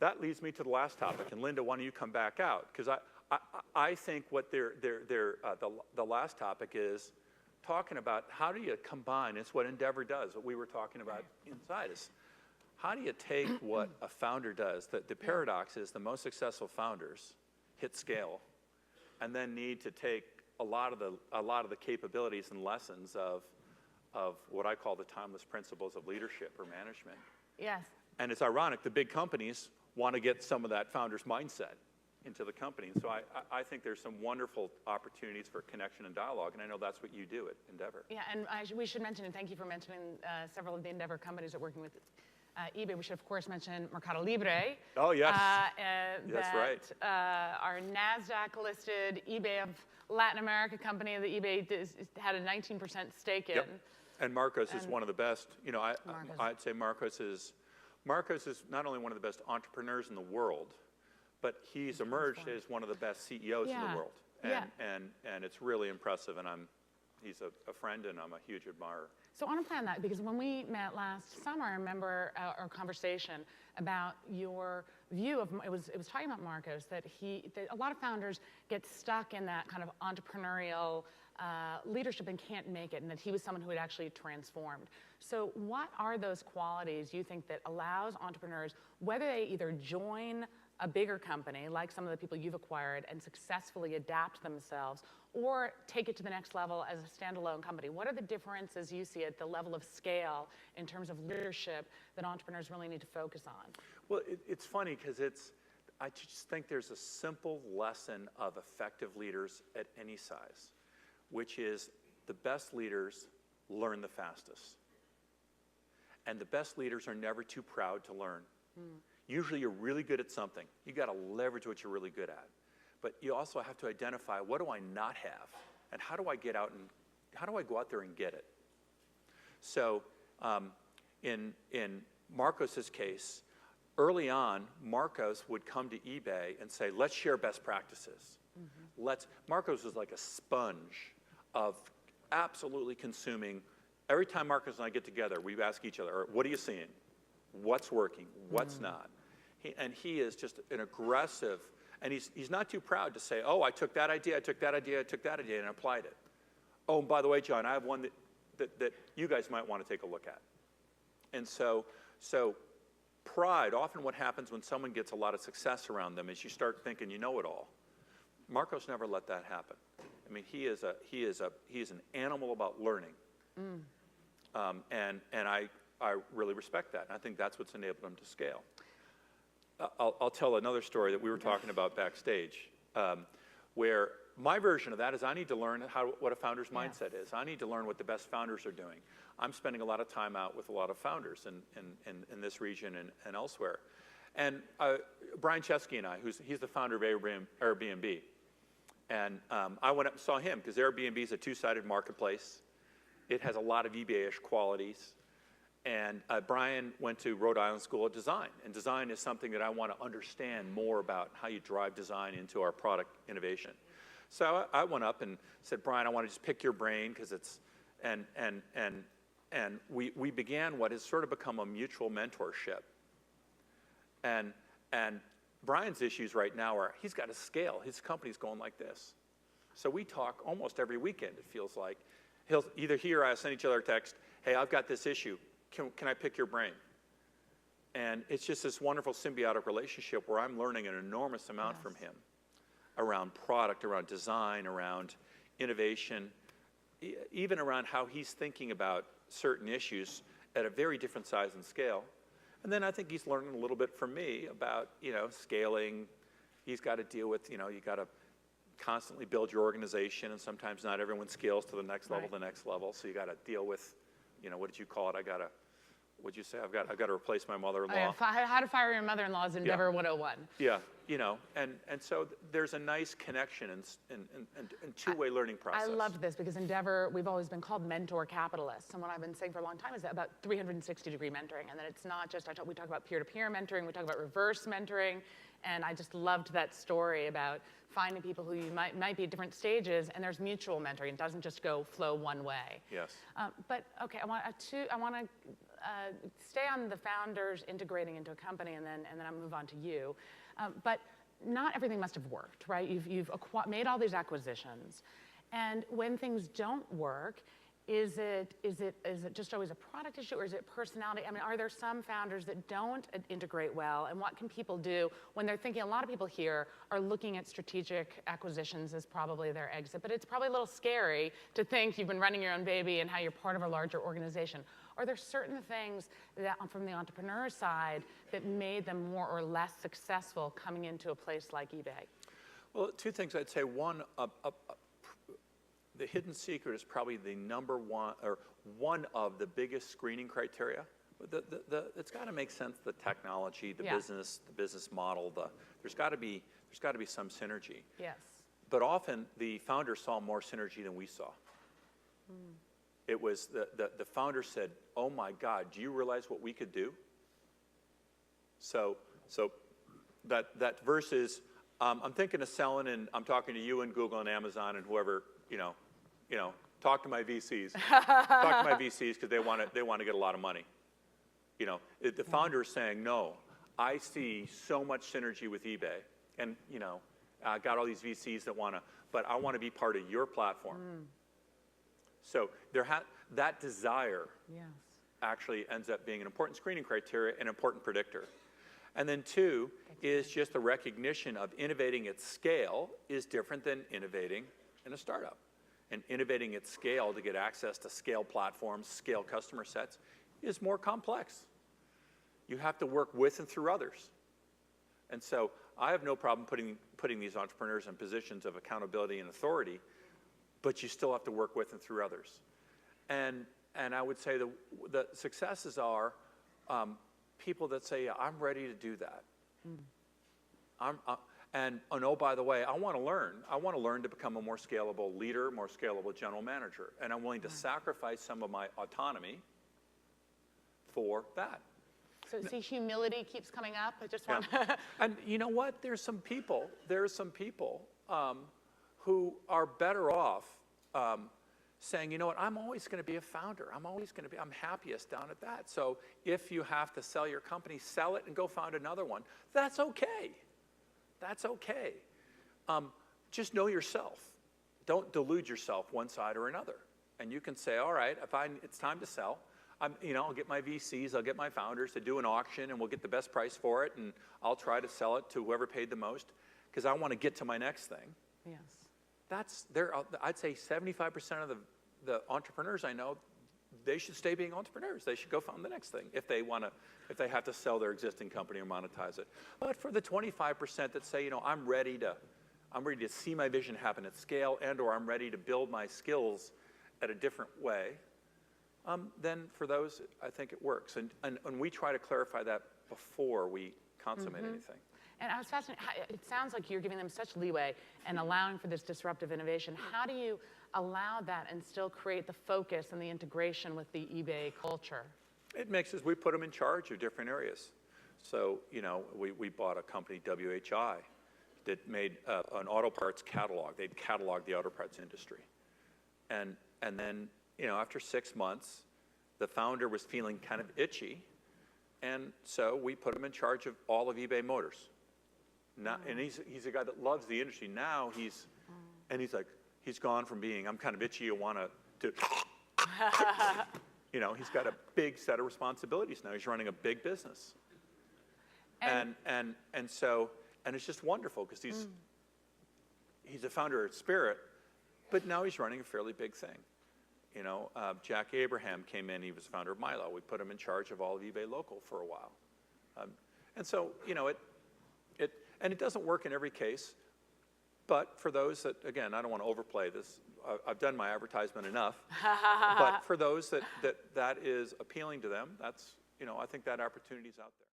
that leads me to the last topic. And Linda, why don't you come back out? Because I think what the last topic is talking about how do you combine, it's what Endeavor does, what we were talking about inside is, how do you take what a founder does? The paradox is the most successful founders hit scale and then need to take a lot of the capabilities and lessons of what I call the timeless principles of leadership or management. Yes. And it's ironic, the big companies want to get some of that founder's mindset into the company. And so I think there's some wonderful opportunities for connection and dialogue, and I know that's what you do at Endeavor. Yeah, and we should mention, and thank you for mentioning several of the Endeavor companies that are working with eBay. We should, of course, mention Mercado Libre. Oh, yes. That's right. Our NASDAQ-listed eBay of Latin America company that eBay had a 19% stake in. Yep. And Marcos is one of the best. You know, I'd say Marcos is not only one of the best entrepreneurs in the world, but he's emerged as one of the best CEOs in the world. And it's really impressive. And he's a friend, and I'm a huge admirer. So I want to plan that, because when we met last summer, I remember our conversation about your view of, it was talking about Marcos, that a lot of founders get stuck in that kind of entrepreneurial leadership and can't make it, and that he was someone who had actually transformed. So what are those qualities you think that allows entrepreneurs, whether they either join a bigger company, like some of the people you've acquired, and successfully adapt themselves, or take it to the next level as a standalone company? What are the differences you see at the level of scale in terms of leadership that entrepreneurs really need to focus on? Well, it's funny because I just think there's a simple lesson of effective leaders at any size, which is the best leaders learn the fastest. And the best leaders are never too proud to learn. Usually you're really good at something. You got to leverage what you're really good at. But you also have to identify, what do I not have? And how do I go out there and get it? So in Marcos's case, early on, Marcos would come to eBay and say, let's share best practices. Marcos was like a sponge of absolutely consuming. Every time Marcos and I get together, we ask each other, what are you seeing? What's working? What's not? He is just an aggressive, and he's not too proud to say, oh, I took that idea, and applied it. Oh, and by the way, John, I have one that you guys might want to take a look at. And so pride, often what happens when someone gets a lot of success around them is you start thinking you know it all. Marcos never let that happen. I mean, he is an animal about learning. And I really respect that. And I think that's what's enabled him to scale. I'll tell another story that we were talking about backstage, where my version of that is I need to learn what a founder's mindset is. I need to learn what the best founders are doing. I'm spending a lot of time out with a lot of founders in this region and elsewhere. And Brian Chesky and I, he's the founder of Airbnb. And I went up and saw him because Airbnb is a two-sided marketplace. It has a lot of eBay-ish qualities. And Brian went to Rhode Island School of Design. And design is something that I want to understand more about, how you drive design into our product innovation. So I went up and said, Brian, I want to just pick your brain because it's, and we began what has sort of become a mutual mentorship. And Brian's issues right now are, he's got to scale. His company's going like this. So we talk almost every weekend, it feels like. He'll either he or I send each other a text, hey, I've got this issue. Can I pick your brain? And it's just this wonderful symbiotic relationship where I'm learning an enormous amount from him around product, around design, around innovation, even around how he's thinking about certain issues at a very different size and scale. And then I think he's learning a little bit from me about, scaling. He's got to deal with, you got to constantly build your organization, and sometimes not everyone scales to the next level, so you got to deal with, what did you call it? What'd you say? I've got to replace my mother-in-law. How to fire your mother-in-law is Endeavor 101. Yeah, and so there's a nice connection and two-way learning process. I love this because Endeavor, we've always been called mentor capitalists. And what I've been saying for a long time is that about 360-degree mentoring, and that it's not just, we talk about peer-to-peer mentoring, we talk about reverse mentoring, And I just loved that story about finding people who you might be at different stages, and there's mutual mentoring. It doesn't just go flow one way. Yes. But okay, I want to stay on the founders integrating into a company, and then I'll move on to you. But not everything must have worked, right? You've made all these acquisitions, and when things don't work, is it just always a product issue, or is it personality? I mean, are there some founders that don't integrate well, and what can people do when they're thinking? A lot of people here are looking at strategic acquisitions as probably their exit, but it's probably a little scary to think you've been running your own baby and how you're part of a larger organization. Are there certain things that, from the entrepreneur side, that made them more or less successful coming into a place like eBay? Well, two things I'd say. One, the hidden secret is probably the number one, or one of the biggest screening criteria. It's got to make sense. The technology, the business model. There's got to be some synergy. Yes. But often the founder saw more synergy than we saw. It was the founder said, "Oh my God, do you realize what we could do?" So that versus I'm thinking of selling, and I'm talking to you and Google and Amazon and whoever, talk to my VCs. Talk to my VCs because they want to get a lot of money. The founder is saying, "No, I see so much synergy with eBay, and I got all these VCs that but I want to be part of your platform." So that desire actually ends up being an important screening criteria, an important predictor. And then two is just the recognition of innovating at scale is different than innovating in a startup. And innovating at scale to get access to scale platforms, scale customer sets is more complex. You have to work with and through others. And so I have no problem putting these entrepreneurs in positions of accountability and authority, but you still have to work with and through others. And I would say the successes are people that say, "Yeah, I'm ready to do that." And oh, by the way, I want to learn. I want to learn to become a more scalable leader, more scalable general manager. And I'm willing to sacrifice some of my autonomy for that. So see, humility keeps coming up. I just want to... And you know what? There's some people who are better off saying, "You know what, I'm always going to be a founder. I'm happiest down at that. So if you have to sell your company, sell it and go found another one. That's okay. That's okay. Just know yourself. Don't delude yourself one side or another. And you can say, all right, it's time to sell. I'll get my VCs, I'll get my founders to do an auction, and we'll get the best price for it, and I'll try to sell it to whoever paid the most, because I want to get to my next thing." Yes. I'd say 75% of the entrepreneurs I know, they should stay being entrepreneurs. They should go find the next thing if they have to sell their existing company or monetize it. But for the 25% that say, I'm ready to see my vision happen at scale, or I'm ready to build my skills at a different way, then for those, I think it works. And we try to clarify that before we consummate anything. And I was fascinated. It sounds like you're giving them such leeway and allowing for this disruptive innovation. How do you allow that and still create the focus and the integration with the eBay culture? It makes us, we put them in charge of different areas. So, we bought a company, WHI, that made an auto parts catalog. They'd catalog the auto parts industry. And then, after 6 months, the founder was feeling kind of itchy. And so we put him in charge of all of eBay Motors. Now, and he's a guy that loves the industry. Now he's like, he's gone from being, I'm kind of itchy, I want to he's got a big set of responsibilities now. He's running a big business. And it's just wonderful because he's a founder at Spirit, but now he's running a fairly big thing. Jack Abraham came in, he was founder of Milo. We put him in charge of all of eBay Local for a while. And so, it doesn't work in every case, but for those that, again, I don't want to overplay this. I've done my advertisement enough. But for those that is appealing to them, that's, I think that opportunity's out there.